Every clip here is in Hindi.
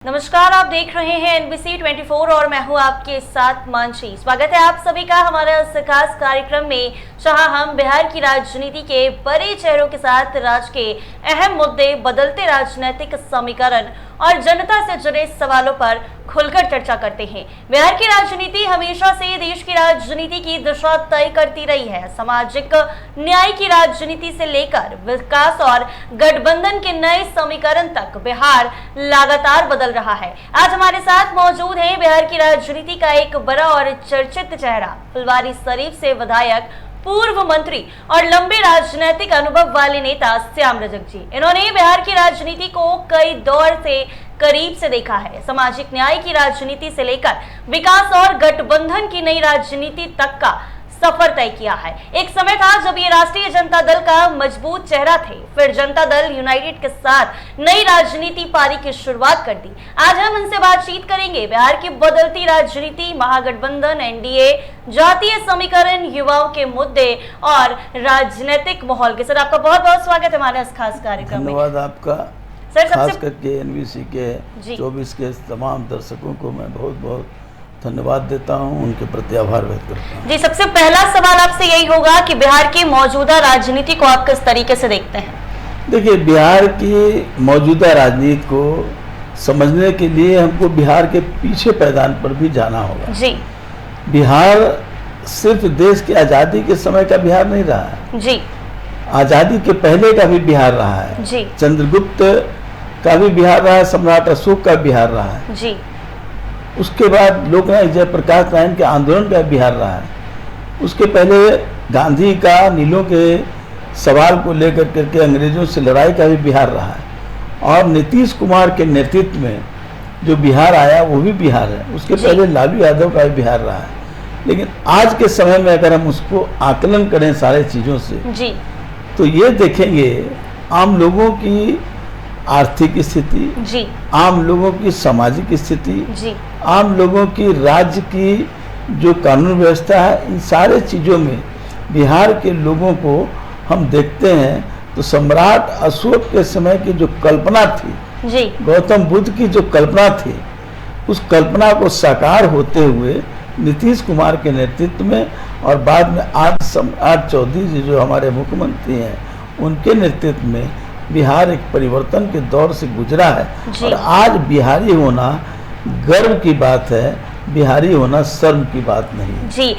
नमस्कार, आप देख रहे हैं NBC 24 और मैं हूं आपके साथ मानसी। स्वागत है आप सभी का हमारे इस खास कार्यक्रम में, जहां हम बिहार की राजनीति के बड़े चेहरों के साथ राज्य के अहम मुद्दे, बदलते राजनीतिक समीकरण और जनता से जुड़े सवालों पर खुलकर चर्चा करते हैं। बिहार की राजनीति हमेशा से देश की राजनीति की दिशा तय करती रही है। सामाजिक न्याय की राजनीति से लेकर विकास और गठबंधन के नए समीकरण तक बिहार लगातार बदल रहा है। आज हमारे साथ मौजूद है बिहार की राजनीति का एक बड़ा और चर्चित चेहरा, फुलवारीशरीफ से विधायक, पूर्व मंत्री और लंबे राजनीतिक अनुभव वाले नेता श्याम रजक जी। इन्होंने बिहार की राजनीति को कई दौर से करीब से देखा है। सामाजिक न्याय की राजनीति से लेकर विकास और गठबंधन की नई राजनीति तक का सफर तय किया है। एक समय था जब ये राष्ट्रीय जनता दल का मजबूत चेहरा थे, फिर जनता दल यूनाइटेड के साथ नई राजनीति पारी की शुरुआत कर दी। आज हम इनसे बातचीत करेंगे बिहार की बदलती राजनीति, महागठबंधन, एनडीए, जातीय समीकरण, युवाओं के मुद्दे और राजनीतिक माहौल के। सर, आपका बहुत बहुत स्वागत है हमारे इस खास कार्यक्रम में। धन्यवाद आपका। सर, खास करके NBC के 24 के तमाम दर्शकों को मैं बहुत बहुत धन्यवाद देता हूं, उनके प्रति आभार व्यक्त करता हूं। जी, सबसे पहला सवाल आपसे यही होगा कि बिहार की मौजूदा राजनीति को आप किस तरीके से देखते हैं? देखिए, बिहार की मौजूदा राजनीति को समझने के लिए हमको बिहार के पीछे पैदान पर भी जाना होगा। जी। बिहार सिर्फ देश की आज़ादी के समय का बिहार नहीं रहा है। जी। आज़ादी के पहले का भी बिहार रहा है। जी। चंद्रगुप्त का भी बिहार रहा है, सम्राट अशोक का बिहार रहा है। जी। उसके बाद लोकनायक जयप्रकाश नारायण के आंदोलन का बिहार रहा है। उसके पहले गांधी का नीलों के सवाल को लेकर करके अंग्रेजों से लड़ाई का भी बिहार रहा है। और नीतीश कुमार के नेतृत्व में जो बिहार आया वो भी बिहार है। उसके पहले लालू यादव का भी बिहार रहा है। लेकिन आज के समय में अगर हम उसको आकलन करें सारे चीज़ों से जी, तो ये देखेंगे आम लोगों की आर्थिक स्थिति जी, आम लोगों की सामाजिक स्थिति जी, आम लोगों की राज्य की जो कानून व्यवस्था है, इन सारे चीज़ों में बिहार के लोगों को हम देखते हैं तो सम्राट अशोक के समय की जो कल्पना थी, जी, गौतम बुद्ध की जो कल्पना थी, उस कल्पना को साकार होते हुए नीतीश कुमार के नेतृत्व में और बाद में आज सम्राट चौधरी जी जो हमारे मुख्यमंत्री हैं, उनके नेतृत्व में बिहार एक परिवर्तन के दौर से गुजरा है। और आज बिहारी होना गर्व की बात है, बिहारी होना शर्म की बात नहीं। जी।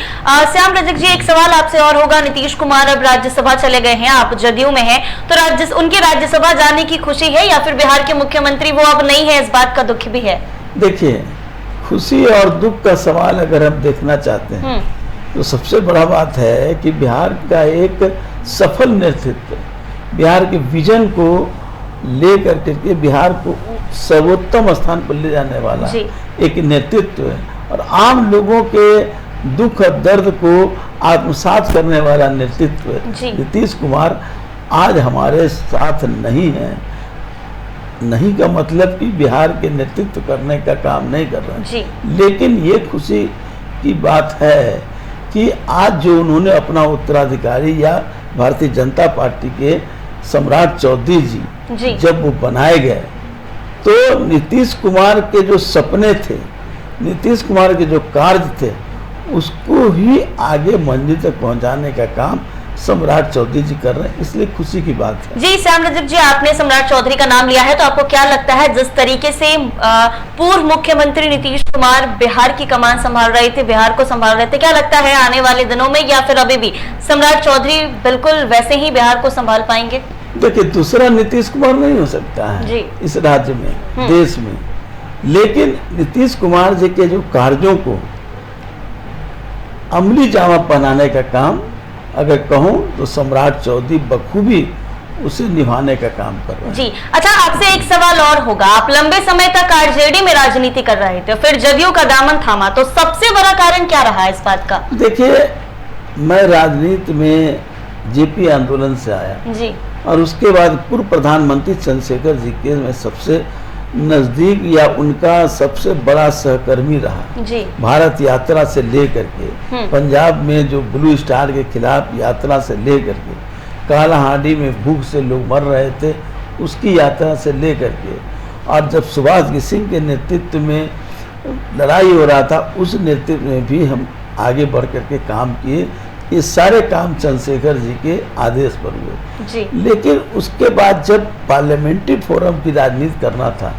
श्याम रजक जी, एक सवाल आपसे और होगा। नीतीश कुमार अब राज्यसभा चले गए हैं, आप जदयू में हैं, तो उनके राज्यसभा जाने की खुशी है या फिर बिहार के मुख्यमंत्री वो अब नहीं है, इस बात का दुख भी है? देखिए, खुशी और दुख का सवाल अगर हम देखना चाहते हैं तो सबसे बड़ा बात है कि बिहार का एक सफल नेतृत्व, बिहार के विजन को लेकर के बिहार को सर्वोत्तम स्थान पर ले जाने वाला एक नेतृत्व है और आम लोगों के दुख और दर्द को आत्मसात करने वाला नेतृत्व है। नीतीश कुमार आज हमारे साथ नहीं है। नहीं का मतलब कि बिहार के नेतृत्व करने का काम नहीं कर रहे हैं, लेकिन ये खुशी की बात है कि आज जो उन्होंने अपना उत्तराधिकारी या भारतीय जनता पार्टी के सम्राट चौधरी जी जब वो बनाए गए तो नीतीश कुमार के जो सपने थे, नीतीश कुमार के जो कार्य थे, उसको ही आगे मंजिल तक पहुंचाने का काम सम्राट चौधरी जी कर रहे हैं, इसलिए खुशी की बात है। जी, श्याम रजक जी, आपने सम्राट चौधरी का नाम लिया है, तो आपको क्या लगता है जिस तरीके से पूर्व मुख्यमंत्री नीतीश कुमार बिहार की कमान संभाल रहे थे, बिहार को संभाल रहे थे, क्या लगता है आने वाले दिनों में या फिर अभी भी सम्राट चौधरी बिल्कुल वैसे ही बिहार को संभाल पाएंगे? देखिए, दूसरा नीतीश कुमार नहीं हो सकता है इस राज्य में, देश में, लेकिन नीतीश कुमार जी के जो कार्यों को अमली जामा पहनाने का काम अगर कहूं तो सम्राट चौधरी बखूबी उसे निभाने का काम कर रहे हैं। जी। अच्छा, आपसे एक सवाल और होगा। आप लंबे समय तक आरजेडी में राजनीति कर रहे थे, फिर जदयू का दामन थामा, तो सबसे बड़ा कारण क्या रहा है इस बात का? देखिए, मैं राजनीति में जेपी आंदोलन से आया जी, और उसके बाद पूर्व प्रधानमंत्री चंद्रशेखर जी के मैं सबसे नजदीक या उनका सबसे बड़ा सहकर्मी रहा जी। भारत यात्रा से लेकर के पंजाब में जो ब्लू स्टार के खिलाफ यात्रा से लेकर के कालाहांडी में भूख से लोग मर रहे थे, उसकी यात्रा से लेकर के और जब सुभाष सिंह के नेतृत्व में लड़ाई हो रहा था, उस नेतृत्व में भी हम आगे बढ़ करके काम किए। ये सारे काम चंद्रशेखर जी के आदेश पर हुए जी। लेकिन उसके बाद जब पार्लियामेंट्री फोरम की राजनीति करना था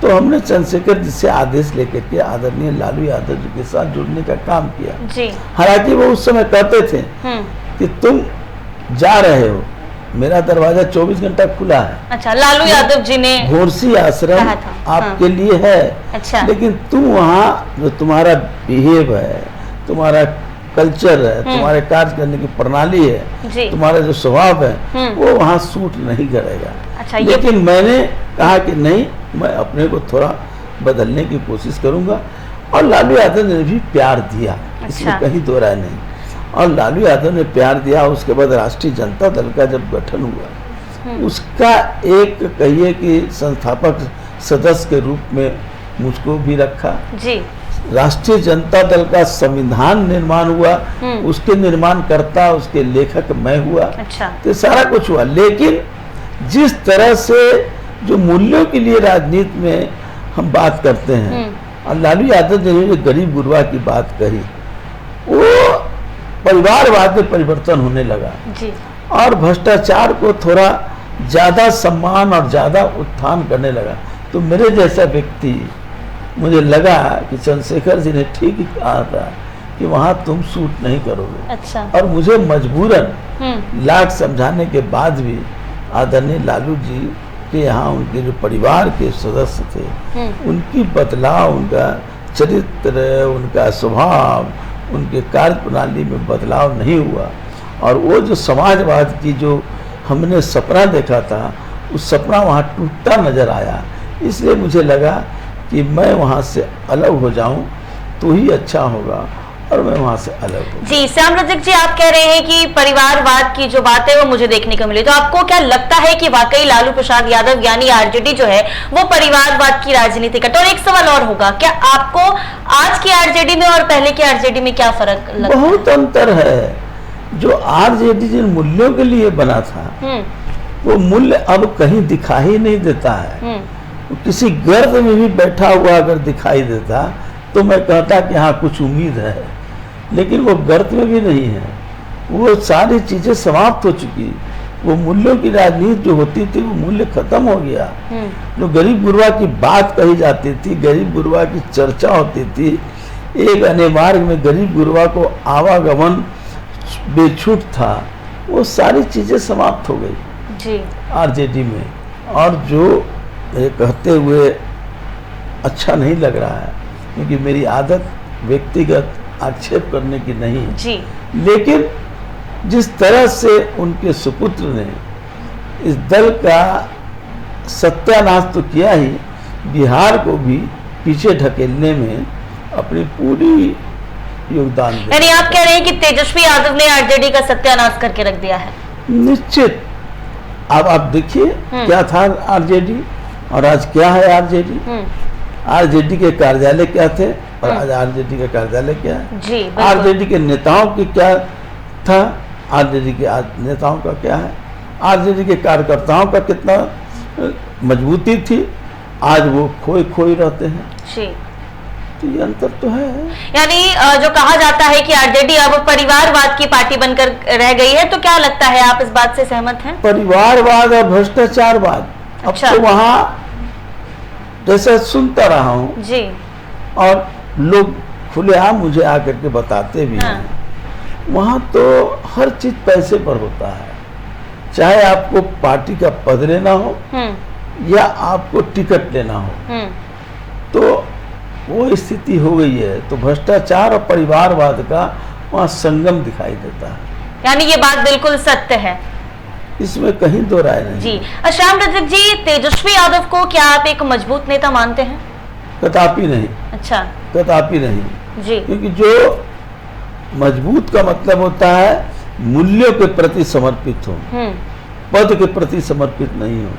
तो हमने चंद्रशेखर जी से आदेश लेकर के आदरणीय लालू यादव जी के साथ जुड़ने का काम किया जी। हालांकि वो उस समय कहते थे कि तुम जा रहे हो, मेरा दरवाजा 24 घंटा खुला है। अच्छा, लालू यादव जी ने घोरसी आश्रम आपके लिए है। अच्छा। लेकिन तुम वहाँ जो तुम्हारा बिहेव है, तुम्हारा कल्चर है, तुम्हारे कार्य करने की प्रणाली है, तुम्हारा जो स्वभाव है वो वहाँ सूट नहीं करेगा। अच्छा, लेकिन मैंने कहा कि नहीं, मैं अपने को थोड़ा बदलने की कोशिश करूंगा और लालू यादव ने भी प्यार दिया। अच्छा। इसमें कहीं दो राय नहीं। और लालू यादव ने प्यार दिया। उसके बाद राष्ट्रीय जनता दल का जब गठन हुआ, उसका एक कहिए कि संस्थापक सदस्य के रूप में मुझको भी रखा जी। राष्ट्रीय जनता दल का संविधान निर्माण हुआ, उसके निर्माणकर्ता, उसके लेखक मैं हुआ। अच्छा। तो सारा कुछ हुआ। लेकिन जिस तरह से जो मूल्यों के लिए राजनीति में हम बात करते हैं, और लालू यादव जी ने जो गरीब गुरबा की बात कही, वो परिवारवाद में परिवर्तन होने लगा जी। और भ्रष्टाचार को थोड़ा ज्यादा सम्मान और ज्यादा उत्थान करने लगा। तो मेरे जैसा व्यक्ति, मुझे लगा कि चंद्रशेखर जी ने ठीक ही कहा था कि वहाँ तुम सूट नहीं करोगे। अच्छा। और मुझे मजबूरन लाख समझाने के बाद भी आदरणीय लालू जी के यहाँ उनके जो परिवार के सदस्य थे, उनकी बदलाव, उनका चरित्र, उनका स्वभाव, उनके कार्य प्रणाली में बदलाव नहीं हुआ। और वो जो समाजवाद की जो हमने सपना देखा था, उस सपना वहाँ टूटता नजर आया। इसलिए मुझे लगा कि मैं वहाँ से अलग हो जाऊं तो ही अच्छा होगा, और मैं वहाँ से अलग हूँ जी। श्याम रजक जी, आप कह रहे हैं कि परिवारवाद की जो बात है वो मुझे देखने को मिली, तो आपको क्या लगता है कि वाकई लालू प्रसाद यादव यानी आरजेडी जो है वो परिवारवाद की राजनीति करता है? और एक सवाल और होगा, क्या आपको आज की आरजेडी में और पहले की आरजेडी में क्या फर्क लगता है? बहुत अंतर है। जो आरजेडी जिन मूल्यों के लिए बना था, वो मूल्य अब कहीं दिखाई नहीं देता है। किसी गर्भ में भी बैठा हुआ अगर दिखाई देता तो मैं कहता कि हाँ कुछ उम्मीद है, लेकिन वो गर्भ में भी नहीं है। वो सारी चीजें समाप्त हो चुकी। वो मूल्यों की राजनीति जो होती थी, वो मूल्य खत्म हो गया। जो गरीब गुरबा की बात कही जाती थी, गरीब गुरबा की चर्चा होती थी, एक अन्य मार्ग में गरीब गुरबा को आवागमन बेछूट था, वो सारी चीजें समाप्त हो गई जी आरजेडी में। और जो कहते हुए अच्छा नहीं लग रहा है, क्योंकि मेरी आदत व्यक्तिगत आक्षेप करने की नहीं जी। लेकिन जिस तरह से उनके सुपुत्र ने इस दल का सत्यानाश तो किया ही, बिहार को भी पीछे ढकेलने में अपनी पूरी योगदान दिया। यानी आप कह रहे हैं कि तेजस्वी यादव ने आरजेडी का सत्यानाश करके रख दिया है? निश्चित। अब आप देखिए क्या था आरजेडी और आज क्या है आरजेडी। आरजेडी के कार्यालय क्या थे और आज आरजेडी का कार्यालय क्या है जी। आरजेडी के नेताओं की क्या था, आरजेडी के नेताओं का क्या है, आरजेडी के कार्यकर्ताओं का कितना मजबूती थी, आज वो खोए खोए रहते हैं जी। तो ये अंतर तो है। यानी जो कहा जाता है कि आरजेडी अब परिवारवाद की पार्टी बनकर रह गई है, तो क्या लगता है, आप इस बात से सहमत हैं? परिवारवाद और भ्रष्टाचारवाद। अच्छा। अब तो वहाँ जैसे सुनता रहा हूँ जी, और लोग खुलेआम मुझे आकर के बताते भी हैं, वहाँ तो हर चीज पैसे पर होता है। चाहे आपको पार्टी का पद लेना हो या आपको टिकट लेना हो, तो वो स्थिति हो गई है। तो भ्रष्टाचार और परिवारवाद का वहाँ संगम दिखाई देता है। यानी ये बात बिल्कुल सत्य है, इसमें कहीं दो राय नहीं जी। श्याम रजक जी, तेजस्वी यादव को क्या आप एक मजबूत नेता मानते हैं? कदापि नहीं। अच्छा। कदापि नहीं जी। क्योंकि जो मजबूत का मतलब होता है मूल्यों के प्रति समर्पित हो, पद के प्रति समर्पित नहीं हो,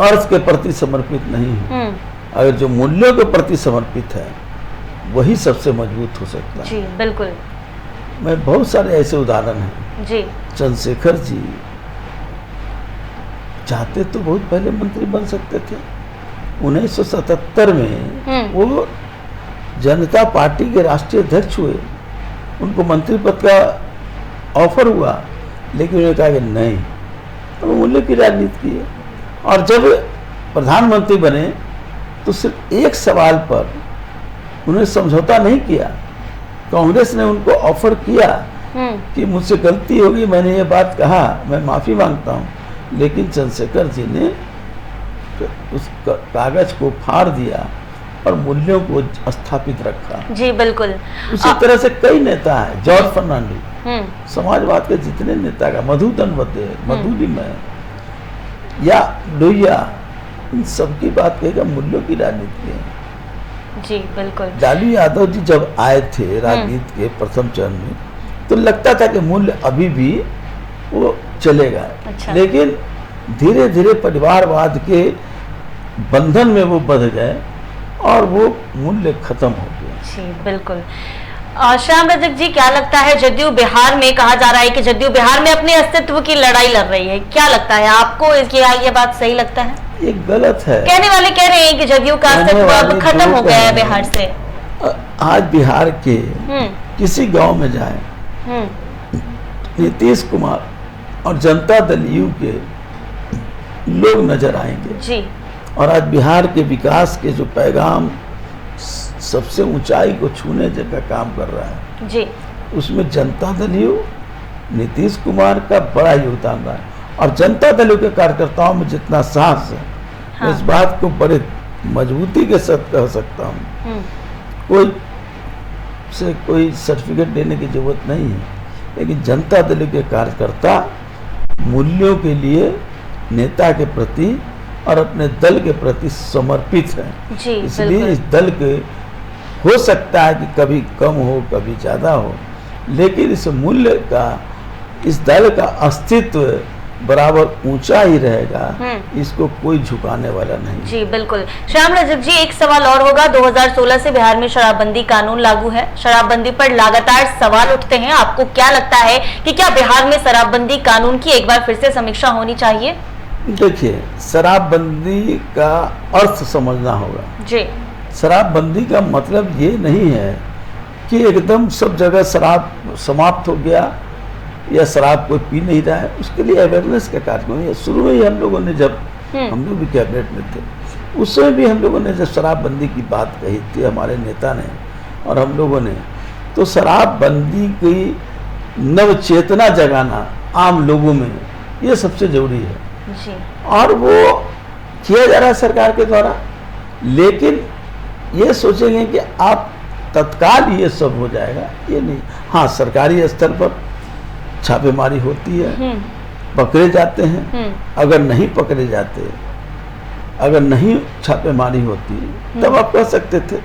अर्थ के प्रति समर्पित नहीं हो। अगर जो मूल्यों के प्रति समर्पित है, वही सबसे मजबूत हो सकता है जी। बिल्कुल। मैं बहुत सारे ऐसे उदाहरण हैं जी। चंद्रशेखर जी चाहते तो बहुत पहले मंत्री बन सकते थे, 1977 में वो जनता पार्टी के राष्ट्रीय अध्यक्ष हुए, उनको मंत्री पद का ऑफर हुआ, लेकिन उन्होंने कहा कि नहीं, तो मूल्य की राजनीति की है। और जब प्रधानमंत्री बने तो सिर्फ एक सवाल पर उन्होंने समझौता नहीं किया। कांग्रेस ने उनको ऑफर किया कि मुझसे गलती होगी, मैंने ये बात कहा, मैं माफ़ी मांगता हूँ, लेकिन चंद्रशेखर जी ने उस कागज को फाड़ दिया और मूल्यों को स्थापित रखा। जी बिल्कुल। उसी तरह से कई नेता हैं, जॉर्ज फर्नांडिस, समाजवाद के जितने नेता का, मधु दंडवते, मधुलिमय या लोहिया, इन सबकी बात कहेगा मूल्यों की राजनीति है। जी बिल्कुल। लालू यादव जी जब आए थे राजनीति के प्रथम चरण में, तो लगता था कि मूल्य अभी भी वो चलेगा। अच्छा। लेकिन धीरे धीरे परिवारवाद के बंधन में वो बंध गए और वो मूल्य खत्म हो गया। जी बिल्कुल। श्याम रजक जी, क्या लगता है, जदयू बिहार में कहा जा रहा है कि जदयू बिहार में अपने अस्तित्व की लड़ाई लड़ रही है, क्या लगता है आपको, ये बात सही लगता है? ये गलत है। कहने वाले कह रहे हैं कि जदयू का अस्तित्व अब खत्म हो गया है बिहार से। आज बिहार के किसी गांव में जाए, नीतीश कुमार और जनता दल यू के लोग नजर आएंगे जी। और आज बिहार के विकास के जो पैगाम सबसे ऊंचाई को छूने का काम कर रहा है जी, उसमें जनता दल यू, नीतीश कुमार का बड़ा योगदान रहा है। और जनता दल यू के कार्यकर्ताओं में जितना साहस है, हाँ। इस बात को बड़े मजबूती के साथ कह सकता हूँ। कोई सर्टिफिकेट देने की जरूरत नहीं है, लेकिन जनता दल के कार्यकर्ता मूल्यों के लिए, नेता के प्रति और अपने दल के प्रति समर्पित है। जी, इसलिए इस दल के हो सकता है कि कभी कम हो, कभी ज़्यादा हो, लेकिन इस मूल्य का, इस दल का अस्तित्व बराबर ऊंचा ही रहेगा, इसको कोई झुकाने वाला नहीं। जी बिल्कुल। श्याम रजक जी, एक सवाल और होगा। 2016 से बिहार में शराबबंदी कानून लागू है, शराबबंदी पर लगातार सवाल उठते हैं, आपको क्या लगता है कि क्या बिहार में शराबबंदी कानून की एक बार फिर से समीक्षा होनी चाहिए? देखिए, शराबबंदी का अर्थ समझना होगा जी। शराबबंदी का मतलब ये नहीं है कि एकदम सब जगह शराब समाप्त हो गया या शराब कोई पी नहीं रहा है। उसके लिए अवेयरनेस का कार्यक्रम है। शुरू में ही हम लोगों ने, जब हम लोग भी कैबिनेट में थे, उस समय भी हम लोगों ने जब शराबबंदी की बात कही थी, हमारे नेता ने और हम लोगों ने, तो शराबबंदी की नव चेतना जगाना आम लोगों में, ये सबसे जरूरी है जी। और वो किया जा रहा है सरकार के द्वारा। लेकिन ये सोचेंगे कि आप तत्काल ये सब हो जाएगा, ये नहीं। हाँ, सरकारी स्तर पर छापेमारी होती है, पकड़े जाते हैं। अगर नहीं पकड़े जाते, अगर नहीं छापेमारी होती, तब आप कह सकते थे।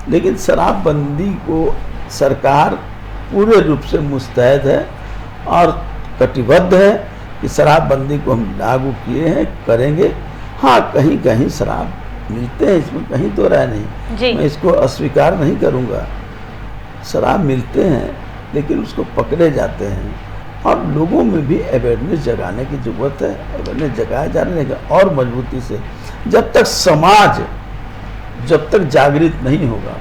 लेकिन शराबबंदी को सरकार पूरे रूप से मुस्तैद है और कटिबद्ध है कि शराबबंदी को हम लागू किए हैं, करेंगे। हाँ, कहीं कहीं शराब मिलते हैं, इसमें कहीं तो राय नहीं जी। मैं इसको अस्वीकार नहीं करूँगा, शराब मिलते हैं, लेकिन उसको पकड़े जाते हैं और लोगों में भी अवेयरनेस जगाने की जरूरत है। अवेयरनेस जगाया जाने का और मजबूती से, जब तक समाज जब तक जागृत नहीं होगा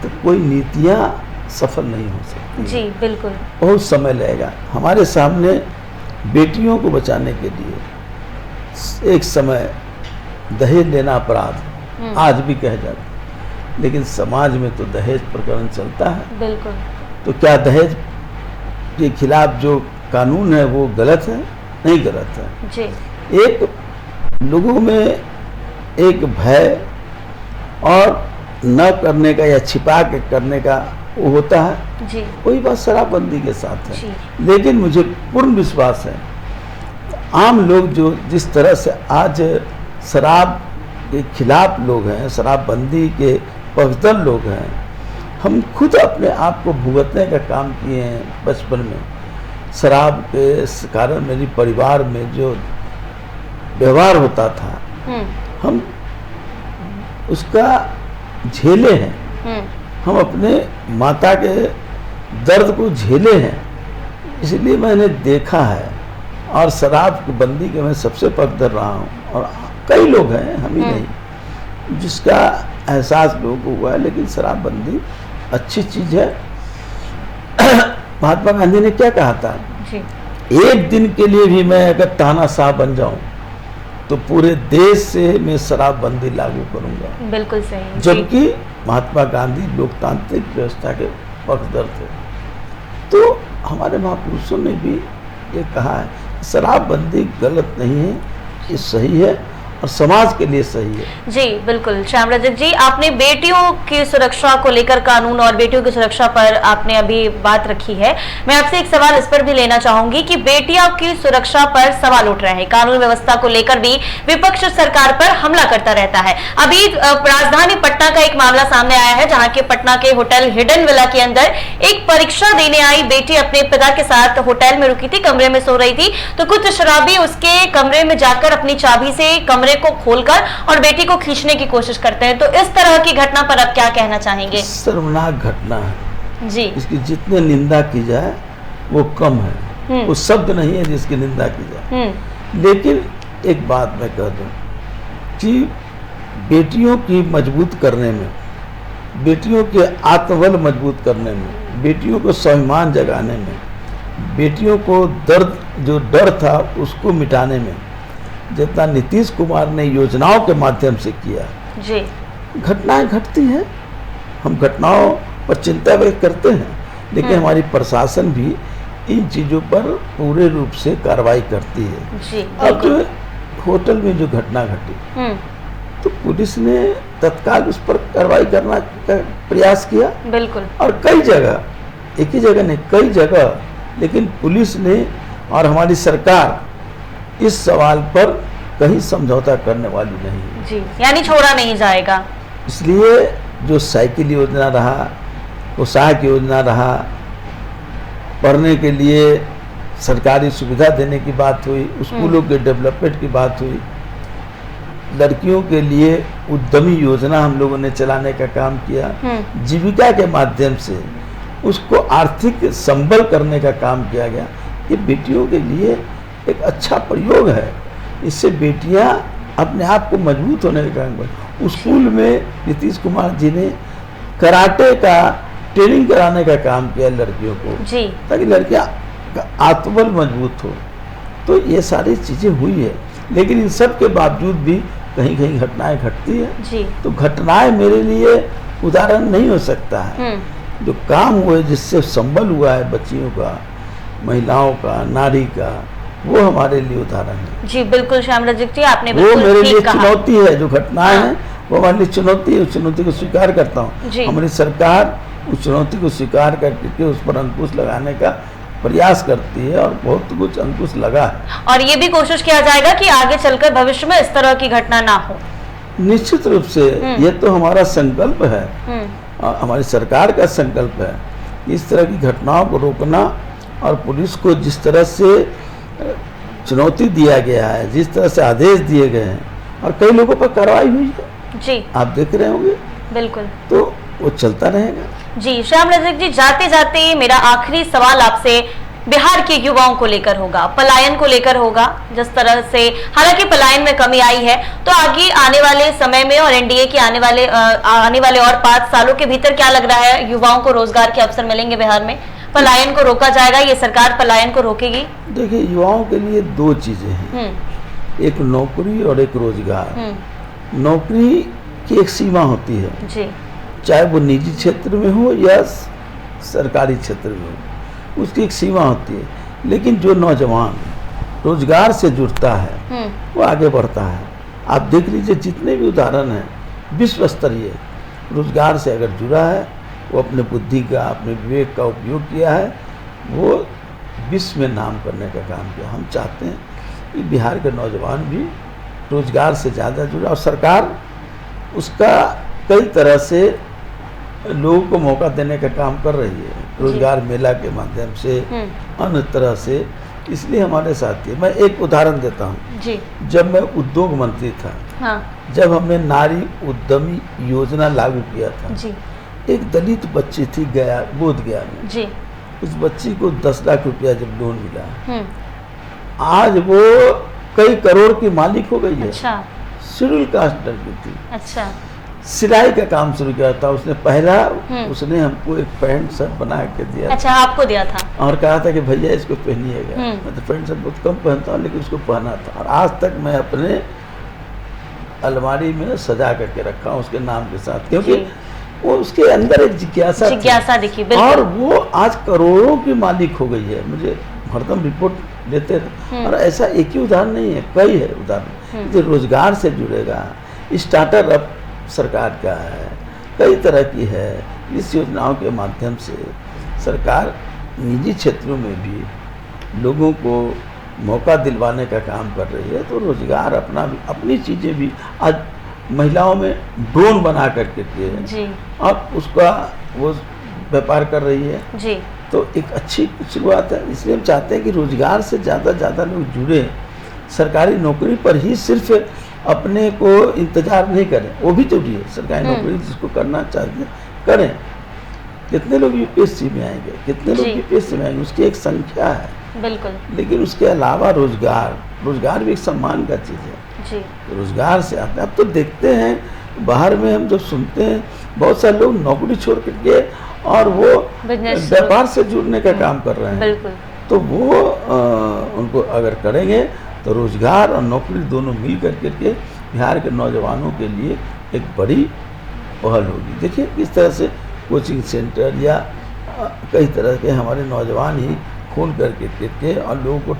तो कोई नीतियाँ सफल नहीं हो सकती। जी बिल्कुल। बहुत समय लगेगा। हमारे सामने बेटियों को बचाने के लिए एक समय दहेज लेना अपराध आज भी कह जाता, लेकिन समाज में तो दहेज प्रकरण चलता है। बिल्कुल। तो क्या दहेज के खिलाफ जो कानून है वो गलत है? नहीं गलत है जी। एक लोगों में एक भय और न करने का या छिपा के करने का वो होता है जी। वही बात शराबबंदी के साथ है। लेकिन मुझे पूर्ण विश्वास है आम लोग जो जिस तरह से आज शराब के खिलाफ लोग हैं, शराबबंदी के पक्षधर लोग हैं, हम खुद अपने आप को भुगतने का काम किए हैं। बचपन में शराब के कारण मेरी परिवार में जो व्यवहार होता था, हम उसका झेले हैं। हम अपने माता के दर्द को झेले हैं, इसलिए मैंने देखा है। और शराब की बंदी के मैं सबसे पक्षधर रहा हूँ और कई लोग हैं, हम ही नहीं। जिसका एहसास लोगों को हुआ है। लेकिन शराबबंदी अच्छी चीज है। महात्मा गांधी ने क्या कहा था, जी। एक दिन के लिए भी मैं अगर तानाशाह बन जाऊं तो पूरे देश से मैं शराबबंदी लागू करूंगा। बिल्कुल सही। जबकि महात्मा गांधी लोकतांत्रिक व्यवस्था के पक्षधर थे। तो हमारे महापुरुषों ने भी ये कहा है, शराबबंदी गलत नहीं है, ये सही है और समाज के लिए सही है। जी बिल्कुल। श्याम रजक जी, आपने बेटियों की सुरक्षा को लेकर कानून और बेटियों की सुरक्षा पर आपने अभी बात रखी है। मैं आपसे एक सवाल इस पर भी लेना चाहूंगी कि बेटियों की सुरक्षा पर सवाल उठ रहे हैं, कानून व्यवस्था को लेकर भी विपक्ष सरकार पर हमला करता रहता है। अभी राजधानी पटना का एक मामला सामने आया है, जहां के पटना के होटल हिडन विला के अंदर एक परीक्षा देने आई बेटी अपने पिता के साथ होटल में रुकी थी, कमरे में सो रही थी, तो कुछ शराबी उसके कमरे में जाकर अपनी चाबी से कमरे को खोलकर और बेटी को खींचने की कोशिश करते हैं। तो इस तरह की घटना पर आप क्या कहना चाहेंगे? शर्मनाक घटना है जी। इसकी जितने निंदा की जाए वो कम है। वो शब्द नहीं है जिसकी निंदा की जाए। लेकिन एक बात मैं कह दूं कि बेटियों की मजबूत करने में, बेटियों के आत्मबल मजबूत करने में, बेटियों को स्वाभिमान जगाने में, बेटियों को दर्द जो डर था उसको मिटाने में जितना नीतीश कुमार ने योजनाओं के माध्यम से किया जी। घटनाएं घटती हैं, हम घटनाओं पर चिंता व्यक्त करते हैं, लेकिन हमारी प्रशासन भी इन चीज़ों पर पूरे रूप से कार्रवाई करती है जी। अब जो होटल में जो घटना घटी तो पुलिस ने तत्काल उस पर कार्रवाई करना का प्रयास किया। बिल्कुल। और कई जगह, एक ही जगह नहीं, कई जगह, लेकिन पुलिस ने और हमारी सरकार इस सवाल पर कहीं समझौता करने वाली नहीं है जी, यानी छोड़ा नहीं जाएगा। इसलिए जो साइकिल योजना रहा, पोशाक योजना रहा, पढ़ने के लिए सरकारी सुविधा देने की बात हुई, स्कूलों के डेवलपमेंट की बात हुई, लड़कियों के लिए उद्यमी योजना हम लोगों ने चलाने का काम किया, जीविका के माध्यम से उसको आर्थिक संबल करने का काम किया गया। ये बेटियों के लिए एक अच्छा प्रयोग है। इससे बेटियां अपने आप को मजबूत होने का काम। स्कूल में नीतीश कुमार जी ने कराटे का ट्रेनिंग कराने का काम किया लड़कियों को जी, ताकि लड़कियां का आत्मबल मजबूत हो। तो ये सारी चीजें हुई है, लेकिन इन सब के बावजूद भी कहीं कहीं घटनाएं घटती है जी। तो घटनाएं मेरे लिए उदाहरण नहीं हो सकता है। जो काम हुए, जिससे संबल हुआ है बच्चियों का, महिलाओं का, नारी का, वो हमारे लिए उदाहरण है जी। बिल्कुल श्याम रजक जी, आपने वो मेरे लिए चुनौती है। जो घटनाएं हैं वो हमारे लिए चुनौती है, उस चुनौती को स्वीकार करता हूँ। हमारी सरकार उस चुनौती को स्वीकार करके उस पर अंकुश लगाने का प्रयास करती है और बहुत कुछ अंकुश लगा है। और ये भी कोशिश किया जाएगा कि आगे चलकर भविष्य में इस तरह की घटना ना हो। निश्चित रूप से ये तो हमारा संकल्प है, हमारी सरकार का संकल्प है। इस तरह की घटनाओं को रोकना और पुलिस को जिस तरह से चुनौती दिया गया है, जिस तरह से आदेश दिए गए हैं और कई लोगों पर कार्रवाई हुई है जी, आप देख रहे होंगे। बिल्कुल। तो वो चलता रहेगा जी। श्याम रजक जी, जाते जाते मेरा आखिरी सवाल आपसे बिहार के युवाओं को लेकर होगा, पलायन को लेकर होगा। जिस तरह से हालांकि पलायन में कमी आई है, तो आगे आने वाले समय में और एनडीए के आने वाले और 5 सालों के भीतर क्या लग रहा है, युवाओं को रोजगार के अवसर मिलेंगे बिहार में? पलायन को रोका जाएगा? ये सरकार पलायन को रोकेगी? देखिए, युवाओं के लिए 2 चीजें हैं, एक नौकरी और एक रोजगार। नौकरी की एक सीमा होती है जी, चाहे वो निजी क्षेत्र में हो या सरकारी क्षेत्र में हो, उसकी एक सीमा होती है। लेकिन जो नौजवान रोजगार से जुड़ता है वो आगे बढ़ता है। आप देख लीजिए, जितने भी उदाहरण हैं विश्व स्तरीय रोजगार से अगर जुड़ा है, वो अपने बुद्धि का, अपने विवेक का उपयोग किया है, वो विश्व में नाम करने का काम किया। हम चाहते हैं कि बिहार के नौजवान भी रोजगार से ज़्यादा जुड़ा, और सरकार उसका कई तरह से लोगों को मौका देने का काम कर रही है, रोजगार मेला के माध्यम से, अन्य तरह से। इसलिए हमारे साथ ही, मैं एक उदाहरण देता हूँ जी। जब मैं उद्योग मंत्री था, जब हमने नारी उद्यमी योजना लागू किया था जी। एक दलित बच्ची थी बोधगया में जी। उस बच्ची को 10 लाख रुपया जब लोन मिला, आज वो कई करोड़ की मालिक हो गई है। अच्छा। शेड्यूल कास्ट लड़की थी। अच्छा। सिलाई का काम शुरू किया था उसने पहला, उसने हमको एक पैंट शर्ट बना के दिया। अच्छा, आपको दिया था? और कहा था कि भैया इसको पहनिएगा। मैं तो पैंट शर्ट बहुत कम पहनता हूँ, लेकिन उसको पहना था और आज तक मैं अपने अलमारी में सजा करके रखा हूँ उसके नाम के साथ, क्योंकि वो उसके अंदर एक जिज्ञासा दिखी। और वो आज करोड़ों की मालिक हो गई है। मुझे हरदम रिपोर्ट लेते थे और ऐसा एक ही उदाहरण नहीं है, कई है उदाहरण। जो रोजगार से जुड़ेगा, स्टार्टअप सरकार का है, कई तरह की है। इस योजनाओं के माध्यम से सरकार निजी क्षेत्रों में भी लोगों को मौका दिलवाने का काम कर रही है। तो रोजगार अपनी चीज़ें भी आज महिलाओं में ड्रोन बना करके जी, और उसका वो व्यापार कर रही है जी। तो एक अच्छी शुरुआत है। इसलिए हम चाहते हैं कि रोजगार से ज़्यादा लोग जुड़े, सरकारी नौकरी पर ही सिर्फ अपने को इंतजार नहीं करें, वो भी जरूरी है। सरकारी नौकरी जिसको करना चाहते करें। कितने लोग यूपीएससी में आएंगे, कितने लोग यूपीएससी में आएंगे, उसकी एक संख्या है, बिल्कुल। लेकिन उसके अलावा रोजगार भी एक सम्मान का चीज़ है जी। रोजगार से आते हैं। अब तो देखते हैं बाहर में हम जब सुनते हैं बहुत सारे लोग नौकरी छोड़ करके और वो व्यापार से जुड़ने का काम कर रहे हैं। बिल्कुल। तो वो उनको अगर करेंगे तो रोजगार और नौकरी दोनों मिल करके बिहार के नौजवानों के लिए एक बड़ी पहल होगी। देखिए किस तरह से कोचिंग सेंटर या कई तरह के हमारे नौजवान ही खोल करके और लोगों को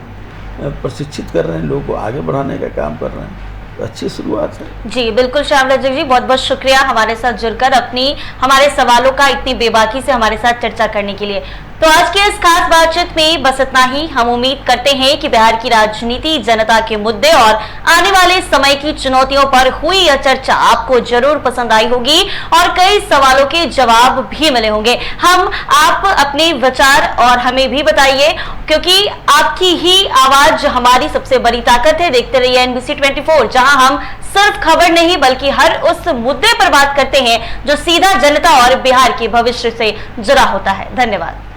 प्रशिक्षित कर रहे हैं, लोगों को आगे बढ़ाने का काम कर रहे हैं। तो अच्छी शुरुआत है। जी बिल्कुल श्याम रजक जी, बहुत बहुत शुक्रिया हमारे साथ जुड़कर हमारे सवालों का इतनी बेबाकी से हमारे साथ चर्चा करने के लिए। तो आज के इस खास बातचीत में बस इतना ही। हम उम्मीद करते हैं कि बिहार की राजनीति, जनता के मुद्दे और आने वाले समय की चुनौतियों पर हुई यह चर्चा आपको जरूर पसंद आई होगी और कई सवालों के जवाब भी मिले होंगे। आप अपने विचार और हमें भी बताइए, क्योंकि आपकी ही आवाज हमारी सबसे बड़ी ताकत है। देखते रहिए एनबीसी 24, जहां हम सिर्फ खबर नहीं बल्कि हर उस मुद्दे पर बात करते हैं जो सीधा जनता और बिहार के भविष्य से जुड़ा होता है। धन्यवाद।